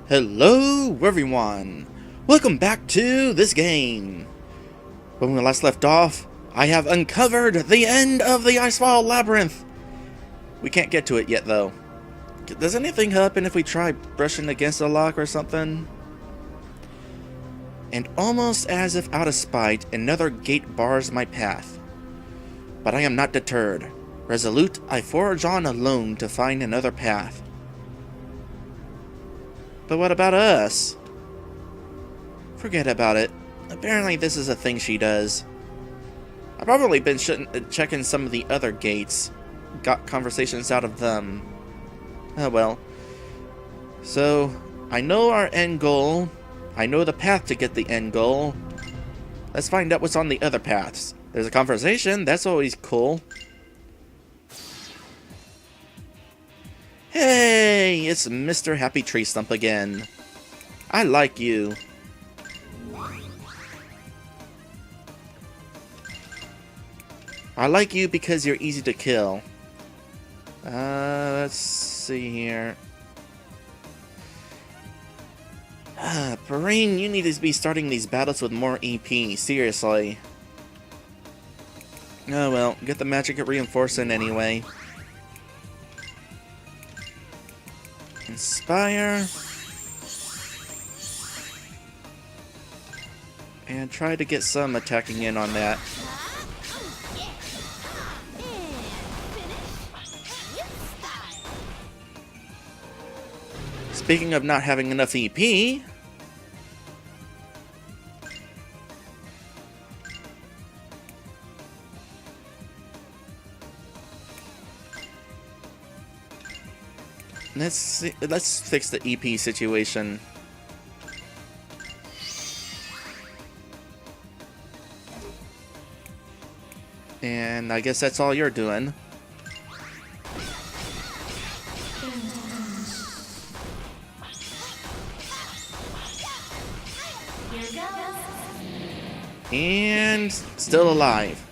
Hello everyone! Welcome back to this game! When we last left off, I have uncovered the end of the Icefall Labyrinth! We can't get to it yet though. Does anything happen if we try brushing against a lock or something? And almost as if out of spite, another gate bars my path. But I am not deterred. Resolute, I forge on alone to find another path. But what about us? Forget about it. Apparently this is a thing she does. I've probably been checking some of the other gates. Got conversations out of them. Oh well. So, I know our end goal. I know the path to get the end goal. Let's find out what's on the other paths. There's a conversation, that's always cool. Hey, it's Mr. Happy Tree Stump again. I like you. I like you because you're easy to kill. Let's see here. Parain, you need to be starting these battles with more EP, seriously. Oh well, get the magic at reinforcing anyway. Inspire. And try to get some attacking in on that. Speaking of not having enough EP, let's fix the EP situation. And I guess that's all you're doing. And still alive.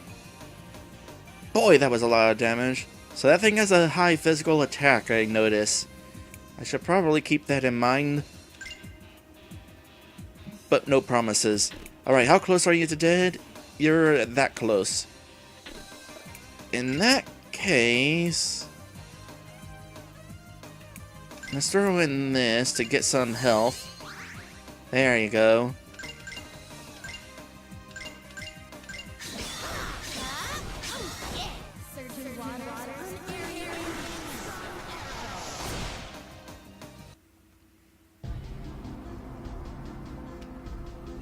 Boy, that was a lot of damage. So that thing has a high physical attack, I notice. I should probably keep that in mind. But no promises. Alright, how close are you to dead? You're that close. In that case, let's throw in this to get some health. There you go.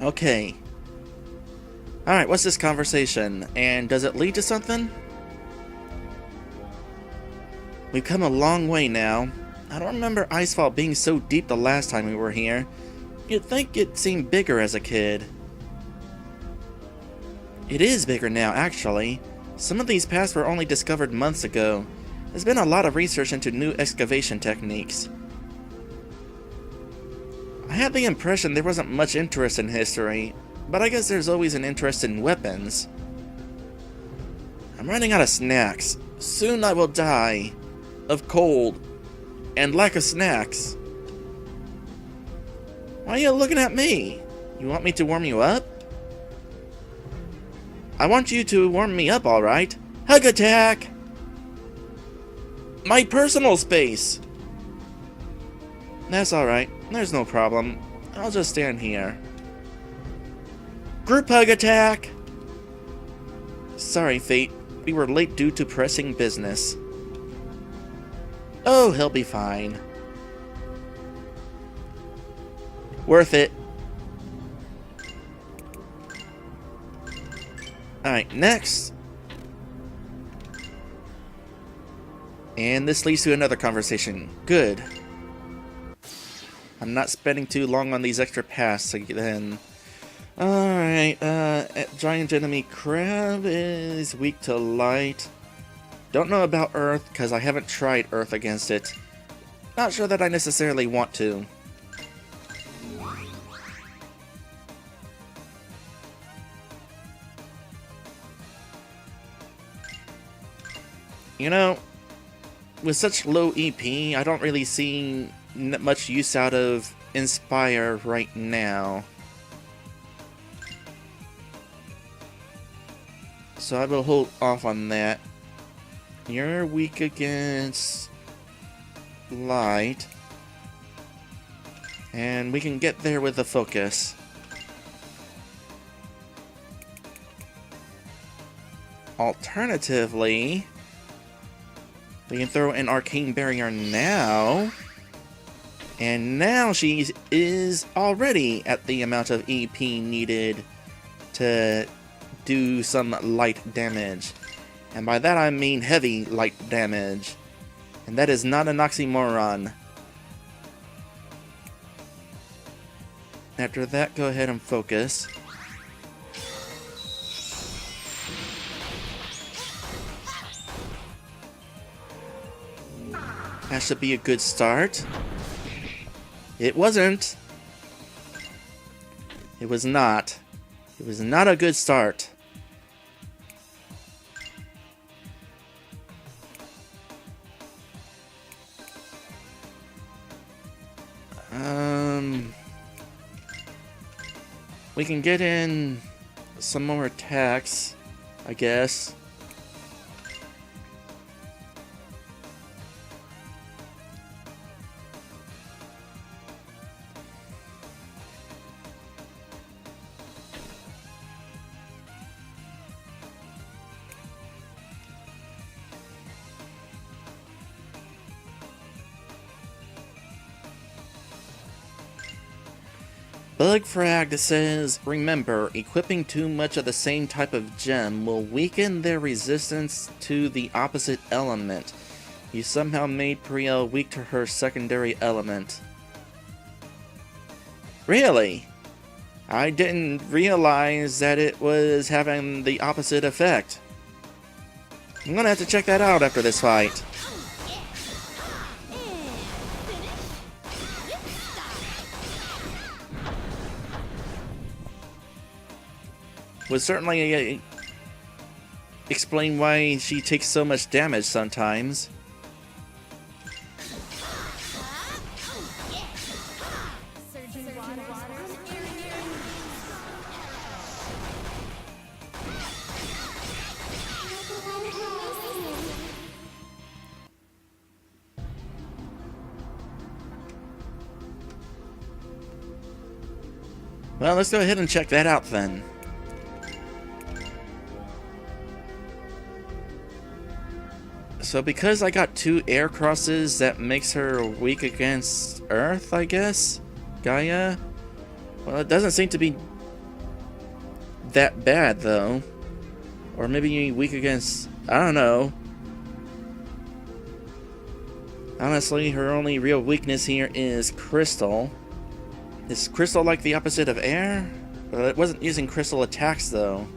Okay. Alright, what's this conversation? And does it lead to something? We've come a long way now. I don't remember Icefall being so deep the last time we were here. You'd think it seemed bigger as a kid. It is bigger now, actually. Some of these paths were only discovered months ago. There's been a lot of research into new excavation techniques. I had the impression there wasn't much interest in history, but I guess there's always an interest in weapons. I'm running out of snacks. Soon I will die. Of cold. And lack of snacks. Why are you looking at me? You want me to warm you up? I want you to warm me up, alright. Hug attack! My personal space! That's alright. There's no problem. I'll just stand here. Group hug attack! Sorry, Fate. We were late due to pressing business. Oh, he'll be fine. Worth it. Alright, next. And this leads to another conversation. Good. I'm not spending too long on these extra paths then. Alright, giant enemy crab is weak to light. Don't know about Earth, because I haven't tried Earth against it. Not sure that I necessarily want to. You know, with such low EP, I don't really see much use out of inspire right now. So I will hold off on that. You're weak against light. And we can get there with the focus. Alternatively, we can throw an arcane barrier now. And now she is already at the amount of EP needed to do some light damage. And by that I mean heavy light damage. And that is not an oxymoron. After that, go ahead and focus. That should be a good start. It wasn't. It was not. It was not a good start. We can get in some more attacks, I guess. Bugfrag says, remember, equipping too much of the same type of gem will weaken their resistance to the opposite element. You somehow made Priel weak to her secondary element. Really? I didn't realize that it was having the opposite effect. I'm gonna have to check that out after this fight. Would certainly explain why she takes so much damage sometimes. Well, let's go ahead and check that out then. So because I got 2 air crosses, that makes her weak against Earth, I guess? Gaia? Well, it doesn't seem to be that bad, though. Or maybe weak against... I don't know. Honestly, her only real weakness here is Crystal. Is Crystal like the opposite of air? Well, it wasn't using Crystal attacks, though.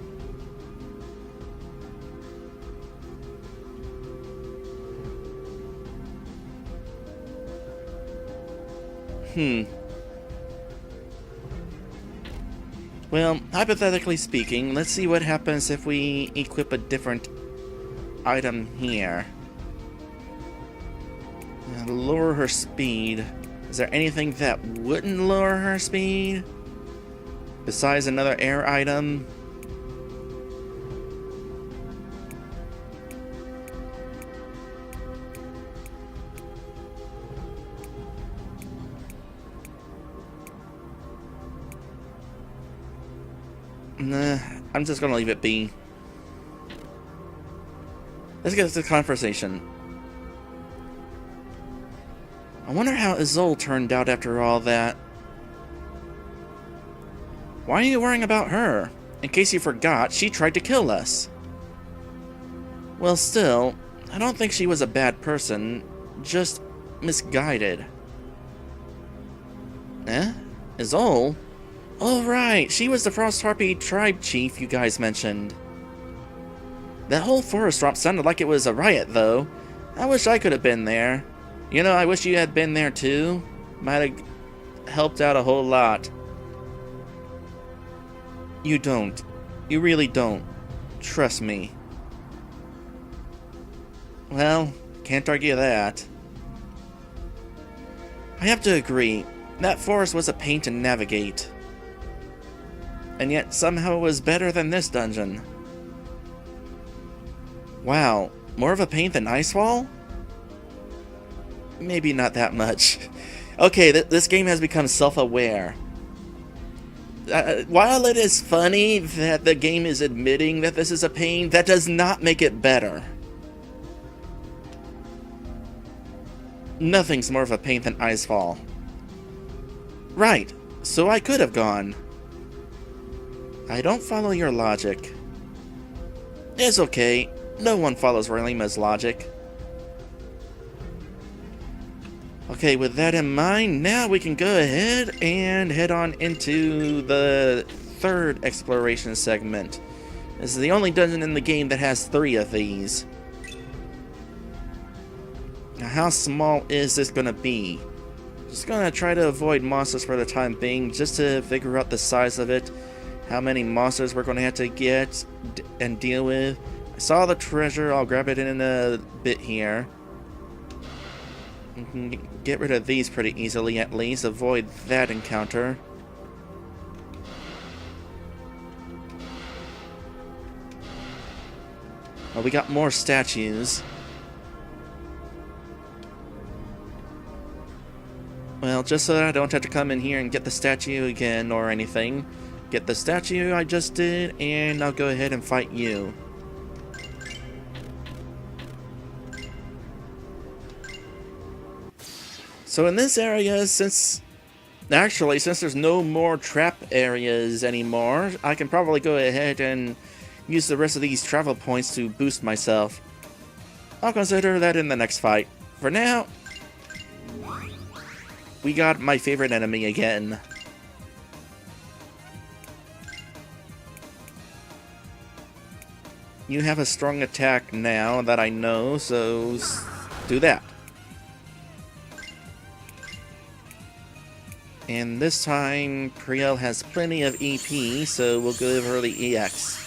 Well, hypothetically speaking, let's see what happens if we equip a different item here. Lower her speed. Is there anything that wouldn't lower her speed? Besides another air item? Nah, I'm just gonna leave it be. Let's get to the conversation. I wonder how Izol turned out after all that. Why are you worrying about her? In case you forgot, she tried to kill us. Well, still, I don't think she was a bad person, just misguided. Eh? Izol? Oh right, she was the Frost Harpy tribe chief you guys mentioned. That whole forest drop sounded like it was a riot, though. I wish I could have been there. You know, I wish you had been there too. Might have helped out a whole lot. You don't. You really don't. Trust me. Well, can't argue that. I have to agree. That forest was a pain to navigate. And yet somehow it was better than this dungeon. Wow, more of a pain than Icewall? Maybe not that much. Okay, this game has become self-aware. While it is funny that the game is admitting that this is a pain, that does not make it better. Nothing's more of a pain than Icefall. Right, so I could have gone. I don't follow your logic. It's okay, no one follows Raylima's logic. Okay, with that in mind, now we can go ahead and head on into the third exploration segment. This is the only dungeon in the game that has 3 of these. Now, how small is this gonna be? Just gonna try to avoid monsters for the time being, just to figure out the size of it, how many monsters we're gonna have to get and deal with. I saw the treasure, I'll grab it in a bit here. We can get rid of these pretty easily at least, avoid that encounter. Oh, we got more statues. Well, just so that I don't have to come in here and get the statue again or anything, get the statue I just did, and I'll go ahead and fight you. So in this area, since there's no more trap areas anymore, I can probably go ahead and use the rest of these travel points to boost myself. I'll consider that in the next fight. For now, we got my favorite enemy again. You have a strong attack now that I know, so do that. And this time, Priel has plenty of EP, so we'll give her the EX.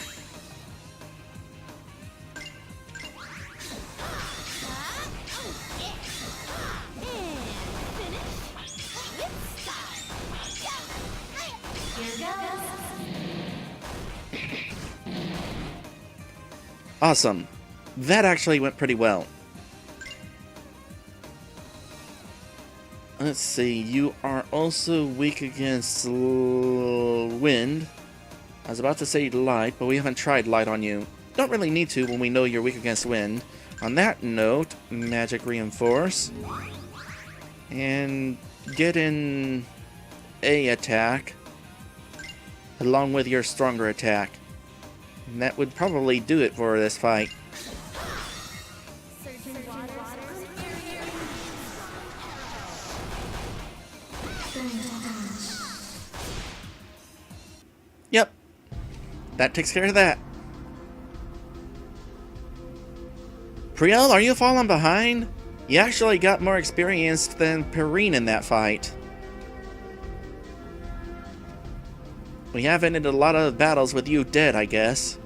Awesome. That actually went pretty well. Let's see, you are also weak against wind. I was about to say light, but we haven't tried light on you. Don't really need to when we know you're weak against wind. On that note, magic reinforce. And get in a attack along with your stronger attack. And that would probably do it for this fight. Yep, that takes care of that. Priel, are you falling behind? You actually got more experience than Perrine in that fight. We have ended a lot of battles with you dead, I guess.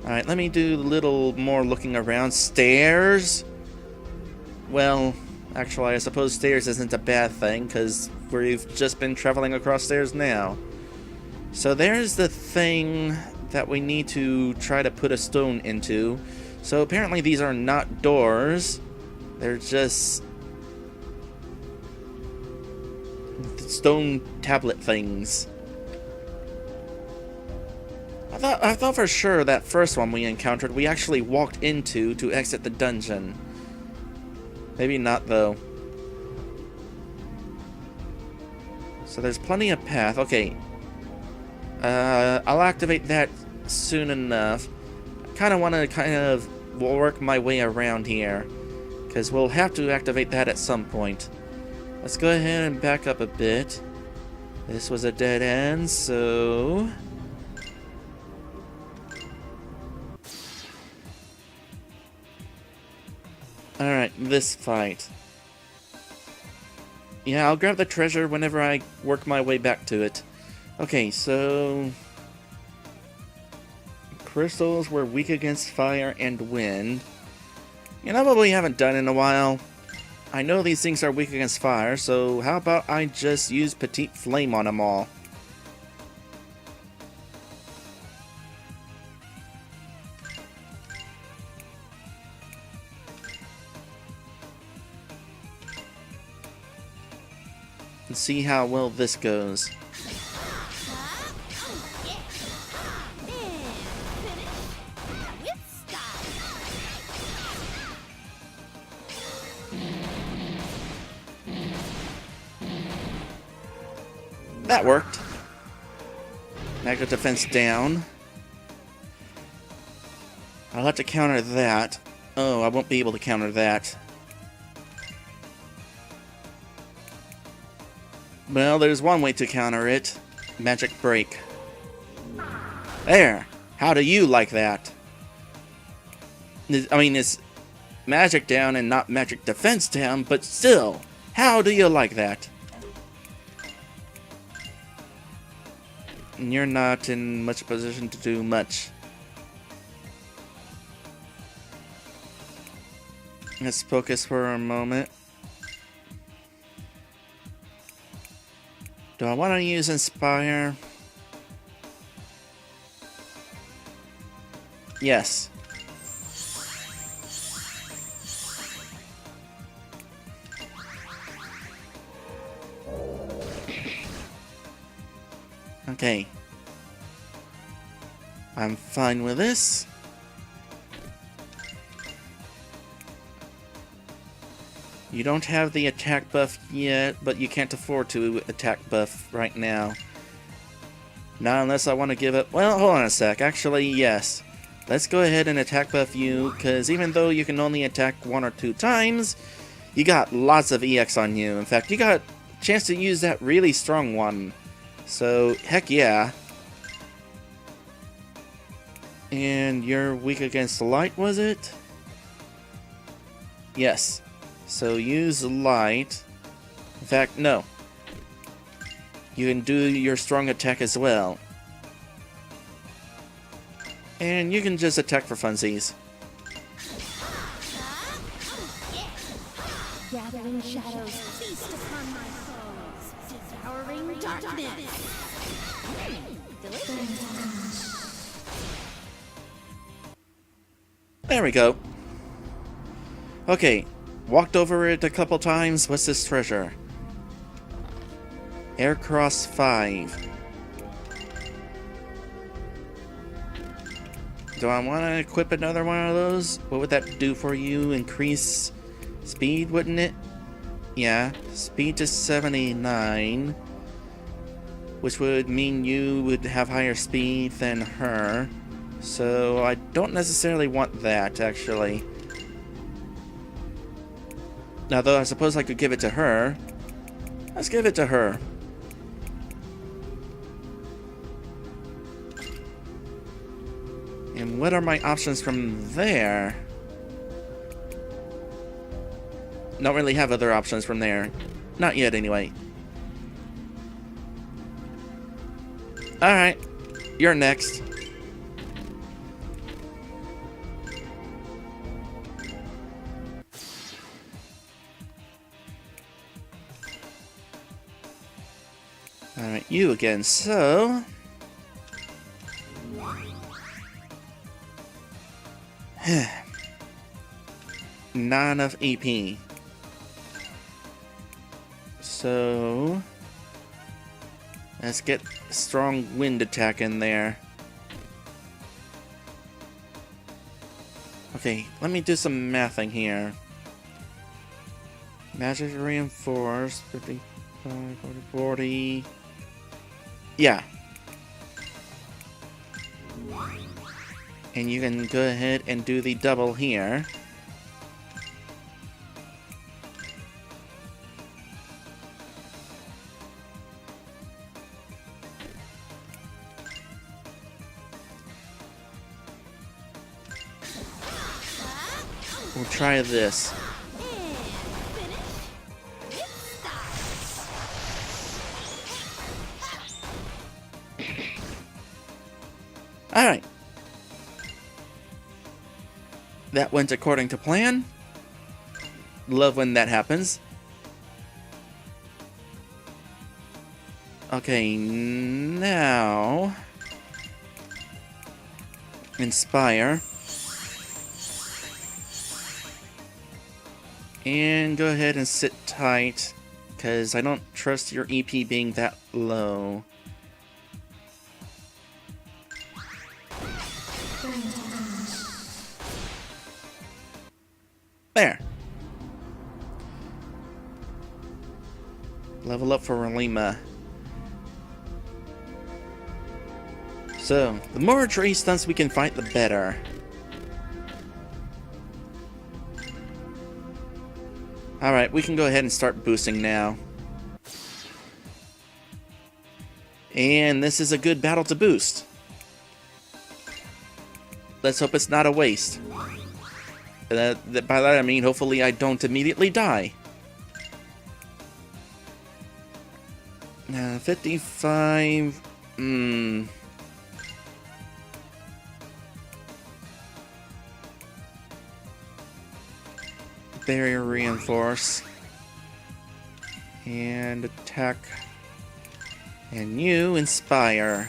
Alright, let me do a little more looking around. Stairs? Well, actually, I suppose stairs isn't a bad thing, because we've just been traveling across stairs now. So there's the thing that we need to try to put a stone into. So apparently these are not doors. They're just stone tablet things. I thought for sure that first one we encountered we actually walked into to exit the dungeon. Maybe not though. So there's plenty of path. Okay. I'll activate that soon enough. I kind of want to work my way around here, because we'll have to activate that at some point. Let's go ahead and back up a bit. This was a dead end, so alright, this fight. Yeah, I'll grab the treasure whenever I work my way back to it. Okay, so crystals were weak against fire and wind. You know what we haven't done in a while? I know these things are weak against fire, so how about I just use Petite Flame on them all? And see how well this goes. That worked. Magic defense down. I'll have to counter that. Oh, I won't be able to counter that. Well, there's one way to counter it. Magic break. There! How do you like that? I mean, it's magic down and not magic defense down, but still, how do you like that? And you're not in much position to do much. Let's focus for a moment. Do I want to use Inspire? Yes. Okay. I'm fine with this. You don't have the attack buff yet, but you can't afford to attack buff right now. Not unless I want to give it... Well, hold on a sec. Actually, yes. Let's go ahead and attack buff you, because even though you can only attack 1 or 2 times, you got lots of EX on you. In fact, you got a chance to use that really strong one. So, heck yeah. And you're weak against light, was it? Yes. So use light. In fact, no. You can do your strong attack as well. And you can just attack for funsies. Gathering shadows, feast upon my foes, devouring darkness. There we go. Okay, walked over it a couple times. What's this treasure? Aircross 5. Do I want to equip another one of those? What would that do for you? Increase speed, wouldn't it? Yeah, speed to 79. Which would mean you would have higher speed than her. So I don't necessarily want that, actually. Now, though, I suppose I could give it to her. Let's give it to her. And what are my options from there? Don't really have other options from there. Not yet, anyway. Alright. You're next. Alright, you again, so... Not enough EP. So... let's get strong wind attack in there. Okay, let me do some mathing here. Magic reinforced, 55, 40... Yeah. And you can go ahead and do the double here. We'll try this. Alright. That went according to plan. love when that happens. Okay, now... Inspire. And go ahead and sit tight, because I don't trust your EP being that low. There. Level up for Relima. So, the more tree stunts we can fight, the better. Alright, we can go ahead and start boosting now. And this is a good battle to boost. Let's hope it's not a waste. By that I mean, hopefully I don't immediately die. 55... Barrier reinforce. And attack. And you inspire.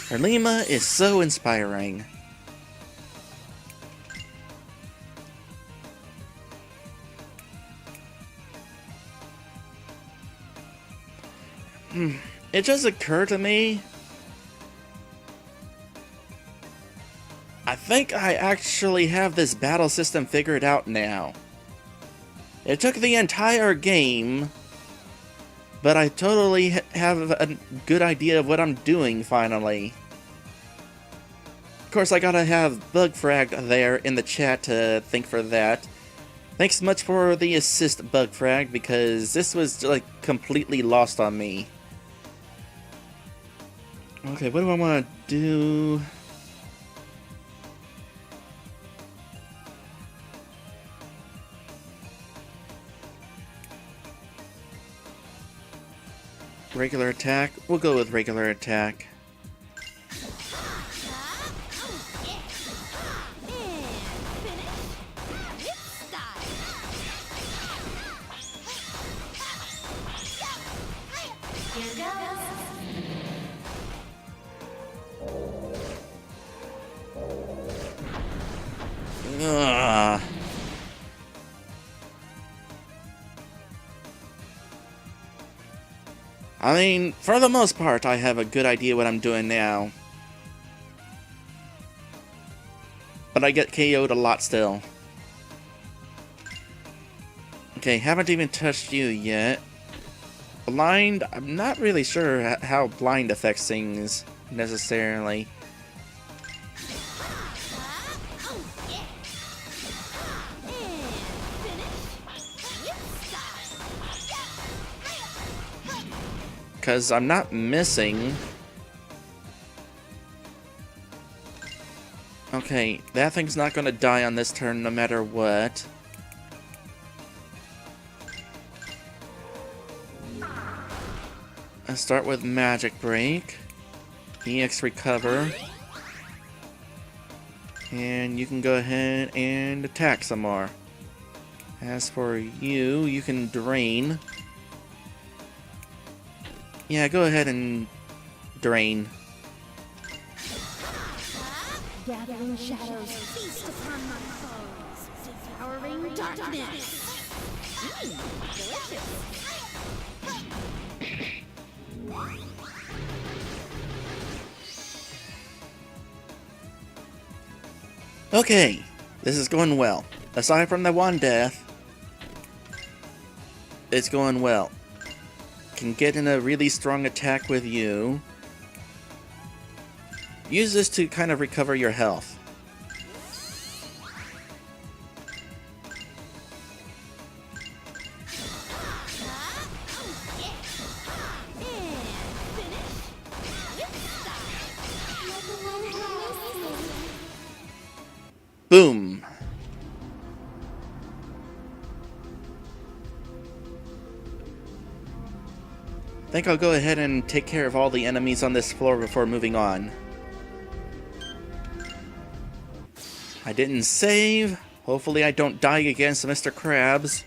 Relima is so inspiring. It just occurred to me, I think I actually have this battle system figured out now. It took the entire game, but I totally have a good idea of what I'm doing finally. Of course, I gotta have Bugfrag there in the chat to thank for that. Thanks much for the assist, Bugfrag, because this was like completely lost on me. Okay, what do I want to do? Regular attack? We'll go with regular attack. Ugh. I mean, for the most part, I have a good idea what I'm doing now. But I get KO'd a lot still. Okay, haven't even touched you yet. Blind, I'm not really sure how blind affects things, necessarily. Because I'm not missing. Okay, that thing's not going to die on this turn no matter what. Let's start with Magic Break. EX Recover. And you can go ahead and attack some more. As for you, you can Drain. Yeah, go ahead and Drain. Gathering shadows, feast upon my foes, devouring darkness. Delicious. Okay, this is going well. Aside from the one death, it's going well. Can get in a really strong attack with you. Use this to kind of recover your health. Boom! I think I'll go ahead and take care of all the enemies on this floor before moving on. I didn't save. Hopefully I don't die against Mr. Krabs.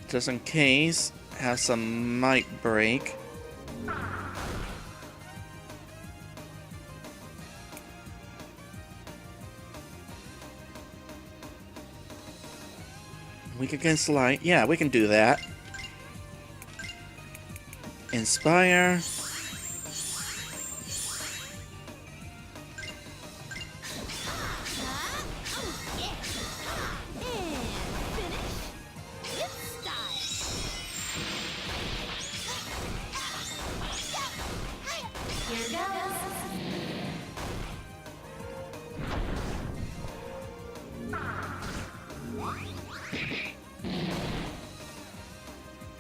Just in case, have some might break. Weak against light. Yeah, we can do that. Inspire.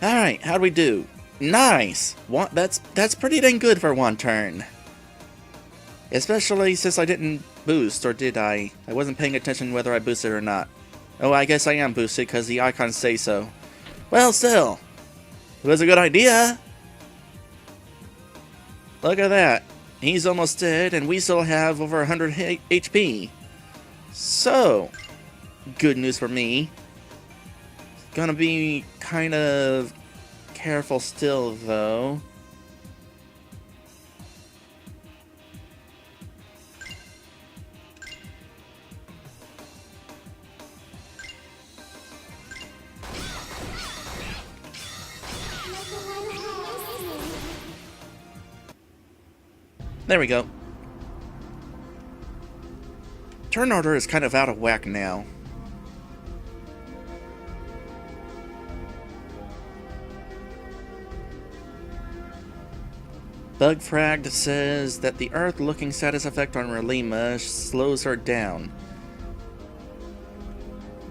Alright, how'd we do? Nice! That's pretty dang good for one turn. Especially since I didn't boost, or did I? I wasn't paying attention whether I boosted or not. Oh, I guess I am boosted because the icons say so. Well, still. It was a good idea. Look at that. He's almost dead, and we still have over 100 HP. So, good news for me. Gonna be kind of careful still, though. There we go. Turn order is kind of out of whack now. Bugfragged says that the Earth-looking status effect on Relima slows her down.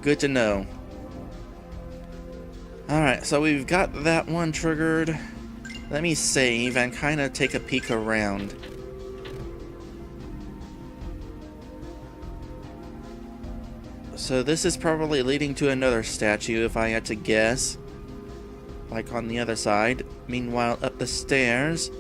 Good to know. Alright, so we've got that one triggered. Let me save and kind of take a peek around. So this is probably leading to another statue if I had to guess. Like on the other side. Meanwhile, up the stairs...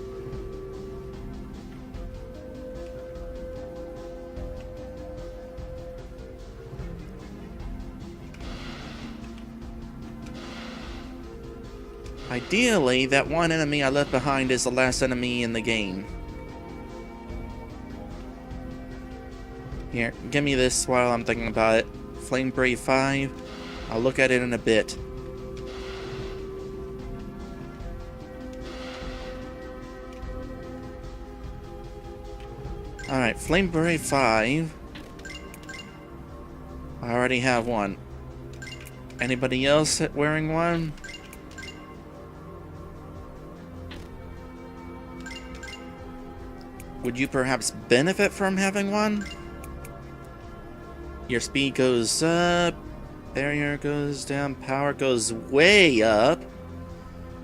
Ideally, that one enemy I left behind is the last enemy in the game. Here, give me this while I'm thinking about it. Flame Brave 5. I'll look at it in a bit. Alright, Flame Brave 5. I already have one. Anybody else wearing one? Would you perhaps benefit from having one? Your speed goes up, barrier goes down, power goes way up.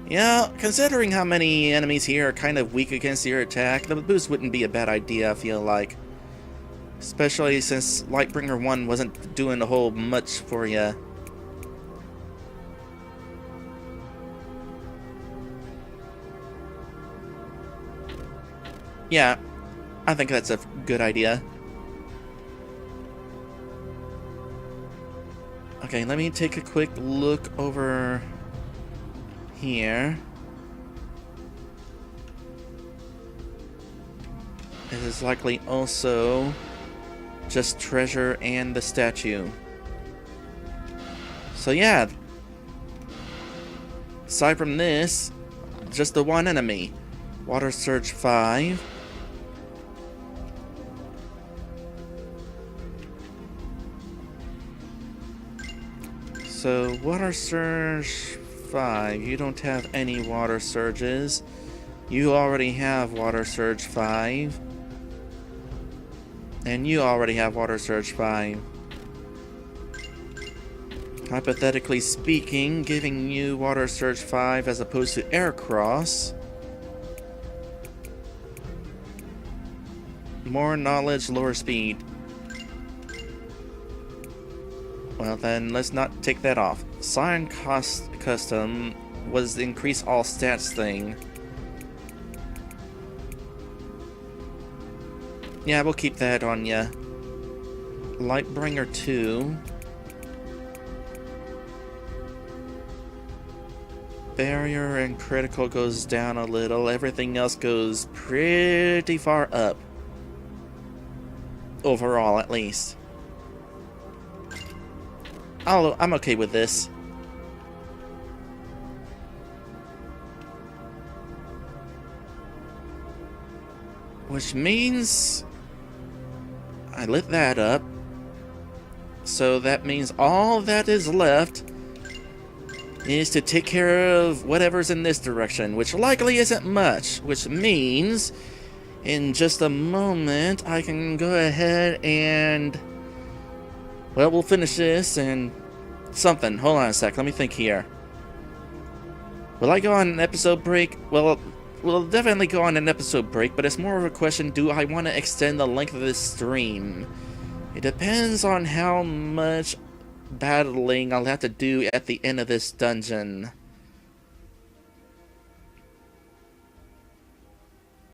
Yeah, considering how many enemies here are kind of weak against your attack, the boost wouldn't be a bad idea, I feel like. Especially since Lightbringer 1 wasn't doing a whole much for ya. Yeah, I think that's a good idea. Okay, let me take a quick look over here. It is likely also just treasure and the statue. So yeah, aside from this, just the one enemy. Water Surge 5. So, Water Surge 5. You don't have any Water Surges. You already have Water Surge 5. And you already have Water Surge 5. Hypothetically speaking, giving you Water Surge 5 as opposed to Air Cross. More knowledge, lower speed. Well then, let's not take that off. Cyan Custom was the increase all stats thing. Yeah, we'll keep that on ya. Lightbringer 2. Barrier and critical goes down a little. Everything else goes pretty far up. Overall, at least. I'm okay with this. Which means I lit that up. So that means all that is left is to take care of whatever's in this direction, which likely isn't much, which means in just a moment I can go ahead and, well, we'll finish this and something. Hold on a sec, let me think here. Will I go on an episode break? Well, we'll definitely go on an episode break, but it's more of a question, do I want to extend the length of this stream? It depends on how much battling I'll have to do at the end of this dungeon.